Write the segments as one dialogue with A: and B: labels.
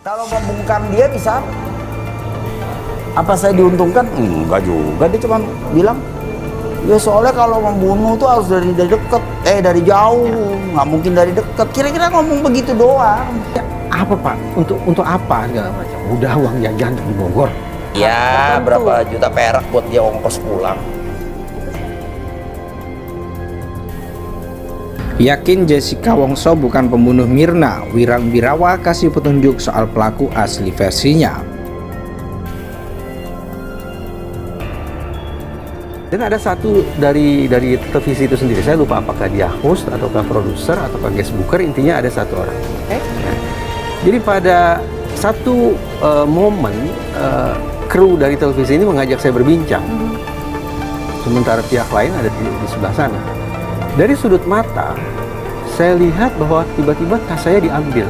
A: Kalau membungkam dia bisa, apa saya diuntungkan? Enggak juga, dia cuma bilang, ya soalnya kalau membunuh tuh harus dari dekat, dari jauh, nggak mungkin dari dekat. Kira-kira ngomong begitu doang.
B: Ya, apa Pak? Untuk apa segala macam? Udah uang jajan di Bogor.
A: Ya berapa juta perak buat dia ongkos pulang.
C: Yakin Jessica Wongso bukan pembunuh Mirna, Wirawa kasih petunjuk soal pelaku asli versinya.
B: Dan ada satu dari televisi itu sendiri, saya lupa apakah dia host ataukah produser ataukah guest booker, intinya ada satu orang. Nah, jadi pada satu momen kru dari televisi ini mengajak saya berbincang, sementara pihak lain ada di sebelah sana. Dari sudut mata, saya lihat bahwa tiba-tiba tas saya diambil.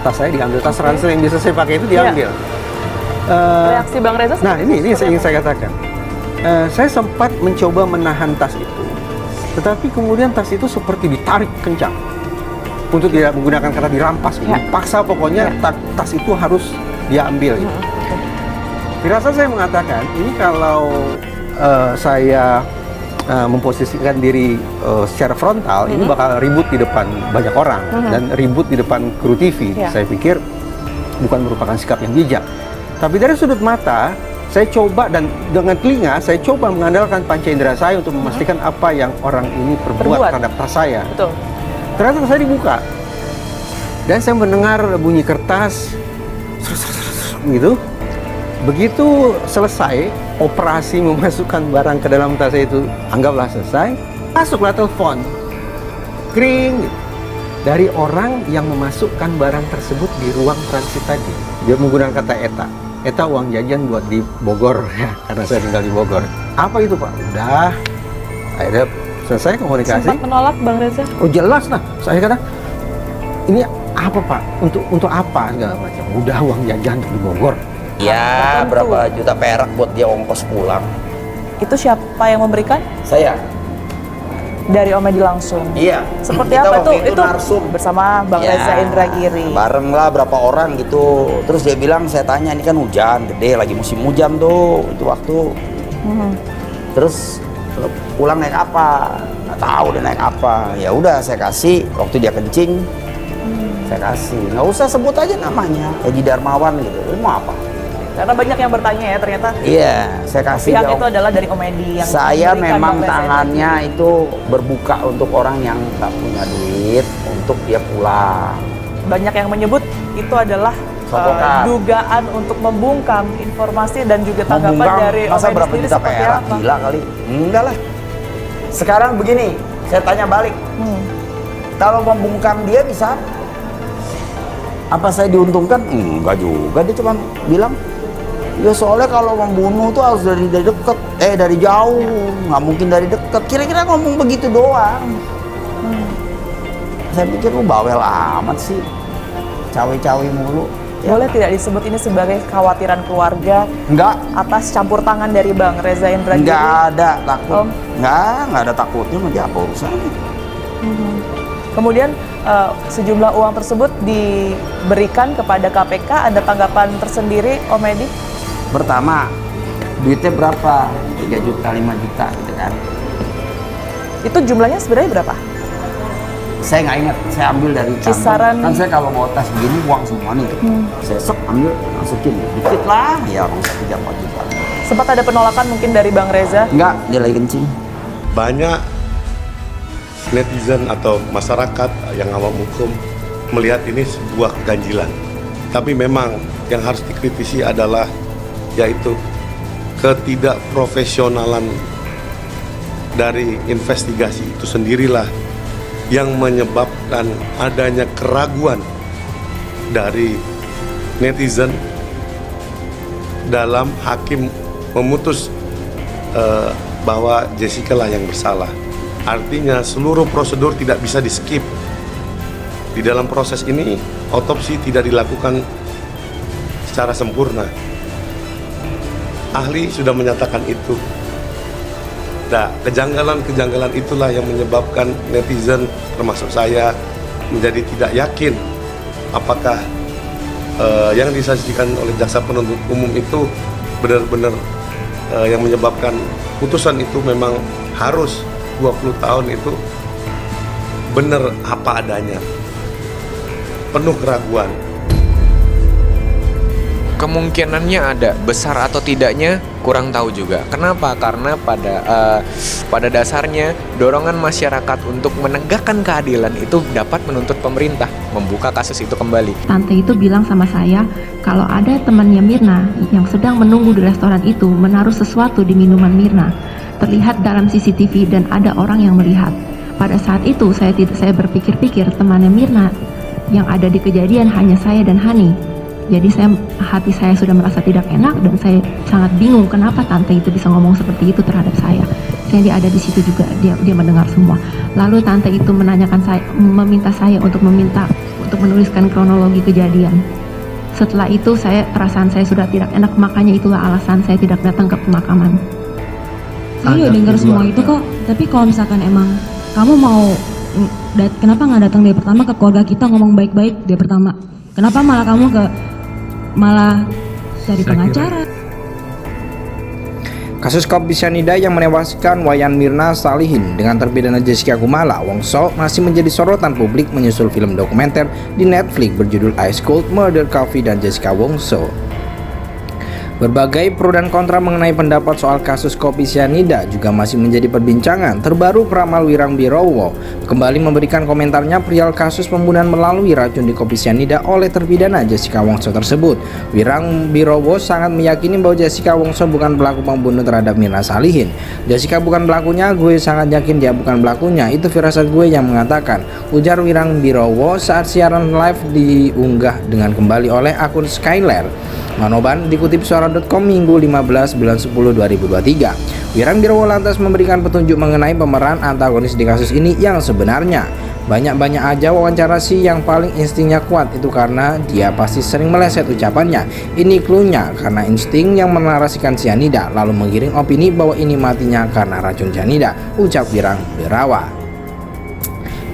B: Tas saya diambil, tas ransel yang bisa saya pakai itu diambil.
D: Reaksi Bang Reza?
B: Nah, ini yang ingin saya katakan. Saya sempat mencoba menahan tas itu, tetapi kemudian tas itu seperti ditarik kencang. Untuk tidak menggunakan kata dirampas, dipaksa pokoknya tas itu harus diambil. Gitu. Firasat saya mengatakan, ini kalau saya memposisikan diri secara frontal, ini bakal ribut di depan banyak orang dan ribut di depan kru TV. Saya pikir bukan merupakan sikap yang bijak. Tapi dari sudut mata, saya coba dan dengan telinga saya coba mengandalkan panca indera saya untuk memastikan apa yang orang ini perbuat terhadap tas saya.
D: Betul.
B: Ternyata tas saya dibuka dan saya mendengar bunyi kertas gitu. Begitu selesai operasi memasukkan barang ke dalam tas saya itu, anggaplah selesai, masuklah telepon kring dari orang yang memasukkan barang tersebut di ruang transit tadi. Dia menggunakan kata eta uang jajan buat di Bogor ya, karena saya tinggal di Bogor. Apa itu Pak? Udah, akhirnya selesai komunikasi.
D: Sempat menolak Bang Reza?
B: Oh jelas lah, saya kata ini apa Pak? Untuk apa segala macam? Udah uang jajan di Bogor.
A: Ya berapa juta perak buat dia ongkos pulang.
D: Itu siapa yang memberikan?
A: Saya.
D: Dari Om Edi langsung?
A: Iya.
D: Seperti
A: Kita
D: apa tuh?
A: waktu itu narsum
D: bersama Bang Reza Indragiri.
A: Bareng lah berapa orang gitu. Terus dia bilang, saya tanya, ini kan hujan gede, lagi musim hujan tuh itu waktu. Terus pulang naik apa? Nggak tahu dia naik apa. Ya udah saya kasih, waktu dia kencing saya kasih. Nggak usah sebut aja namanya, Edi Darmawan gitu. Lu mau apa?
D: Karena banyak yang bertanya ya ternyata.
A: Iya, saya kasih.
D: Pihak itu adalah dari Om Edi yang
A: saya
D: memberikan
A: memang
D: Bang Reza
A: tangannya itu berbuka untuk orang yang nggak punya duit untuk dia pulang.
D: Banyak yang menyebut itu adalah dugaan untuk membungkam informasi dan juga tanggapan dari Om
A: masa
D: Edi
A: berapa
D: sendiri
A: juta
D: seperti
A: perak?
D: apa?
A: Gila kali. Enggak lah. Sekarang begini, saya tanya balik. Kalau membungkam dia bisa, apa saya diuntungkan? Enggak juga, dia cuma bilang, ya soalnya kalau membunuh tuh harus dari dekat, dari jauh, nggak mungkin dari dekat. Kira-kira ngomong begitu doang. Saya pikir lu bawel amat sih, cawe-cawe mulu. Ya.
D: Boleh tidak disebut ini sebagai kekhawatiran keluarga?
A: Enggak.
D: Atas campur tangan dari Bang Reza Indragiri?
A: Enggak ada takut. Enggak ada takutnya sama dia, apa urusannya.
D: Kemudian sejumlah uang tersebut diberikan kepada KPK. Ada tanggapan tersendiri Om Edi?
A: Pertama, duitnya berapa? 3 juta, 5 juta gitu kan.
D: Itu jumlahnya sebenarnya berapa?
A: Saya nggak ingat, saya ambil dari kantong.
D: Kisaran.
A: Kan saya kalau mau tas begini uang semua nih. Saya ambil, masukin. Dikit lah, ya orang 3-4 juta.
D: Sempat ada penolakan mungkin dari Bang Reza?
A: Enggak, dia lagi kencing.
E: Banyak netizen atau masyarakat yang awam hukum melihat ini sebuah keganjilan. Tapi memang yang harus dikritisi adalah yaitu ketidakprofesionalan dari investigasi itu sendirilah yang menyebabkan adanya keraguan dari netizen dalam hakim memutus bahwa Jessica lah yang bersalah. Artinya seluruh prosedur tidak bisa di-skip. Di dalam proses ini, otopsi tidak dilakukan secara sempurna. Ahli sudah menyatakan itu. Nah, kejanggalan-kejanggalan itulah yang menyebabkan netizen, termasuk saya, menjadi tidak yakin apakah yang disajikan oleh jaksa penuntut umum itu benar-benar yang menyebabkan putusan itu memang harus 20 tahun itu benar apa adanya, penuh keraguan.
F: Kemungkinannya ada, besar atau tidaknya kurang tahu juga. Kenapa? Karena pada dasarnya dorongan masyarakat untuk menegakkan keadilan itu dapat menuntut pemerintah membuka kasus itu kembali.
G: Tante itu bilang sama saya kalau ada temannya Mirna yang sedang menunggu di restoran itu menaruh sesuatu di minuman Mirna. Terlihat dalam CCTV dan ada orang yang melihat. Pada saat itu saya berpikir-pikir temannya Mirna yang ada di kejadian hanya saya dan Hani. Jadi hati saya sudah merasa tidak enak dan saya sangat bingung kenapa tante itu bisa ngomong seperti itu terhadap saya. Dia ada di situ juga, dia mendengar semua. Lalu tante itu meminta saya untuk menuliskan kronologi kejadian. Setelah itu perasaan saya sudah tidak enak, makanya itulah alasan saya tidak datang ke pemakaman.
H: Saya dengar semua itu kok, tapi kalau misalkan emang kamu mau, kenapa nggak datang dari pertama ke keluarga kita ngomong baik-baik dari pertama? Kenapa malah kamu malah cari pengacara?
C: Kasus kopi cyanida yang menewaskan Wayan Mirna Salihin dengan terpidana Jessica Kumala Wongso masih menjadi sorotan publik menyusul film dokumenter di Netflix berjudul Ice Cold Murder Coffee dan Jessica Wongso. Berbagai pro dan kontra mengenai pendapat soal kasus kopi cyanida juga masih menjadi perbincangan. Terbaru peramal Wirang Birowo kembali memberikan komentarnya perihal kasus pembunuhan melalui racun di kopi cyanida oleh terpidana Jessica Wongso tersebut. Wirang Birowo sangat meyakini bahwa Jessica Wongso bukan pelaku pembunuh terhadap Mirna Salihin. Jessica bukan pelakunya, gue sangat yakin dia bukan pelakunya. Itu firasat gue yang mengatakan, ujar Wirang Birowo saat siaran live diunggah dengan kembali oleh akun Skyler Manoban dikutip suara.com Minggu 15 bulan 10 2023. Wirang Birowo lantas memberikan petunjuk mengenai pemeran antagonis di kasus ini yang sebenarnya. Banyak-banyak aja wawancara sih, yang paling instingnya kuat itu karena dia pasti sering meleset ucapannya. Ini cluenya, karena insting yang menarasikan cyanida lalu menggiring opini bahwa ini matinya karena racun cyanida, ucap Wirang Birowo.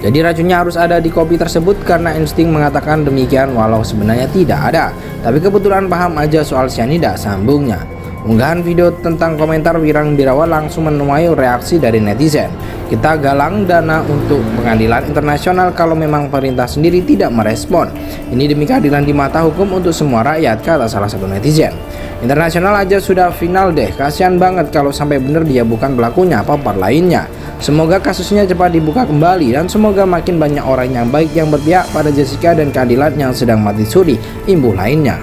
C: Jadi racunnya harus ada di kopi tersebut karena insting mengatakan demikian walau sebenarnya tidak ada. Tapi kebetulan paham aja soal cyanida, sambungnya. Unggahan video tentang komentar Wirang Birowo langsung menuai reaksi dari netizen. Kita galang dana untuk pengadilan internasional kalau memang pemerintah sendiri tidak merespon. Ini demi keadilan di mata hukum untuk semua rakyat, kata salah satu netizen. Internasional aja sudah final deh, kasihan banget kalau sampai bener dia bukan pelakunya apa part lainnya. Semoga kasusnya cepat dibuka kembali dan semoga makin banyak orang yang baik yang berpihak pada Jessica dan keadilan yang sedang mati suri, imbuh lainnya.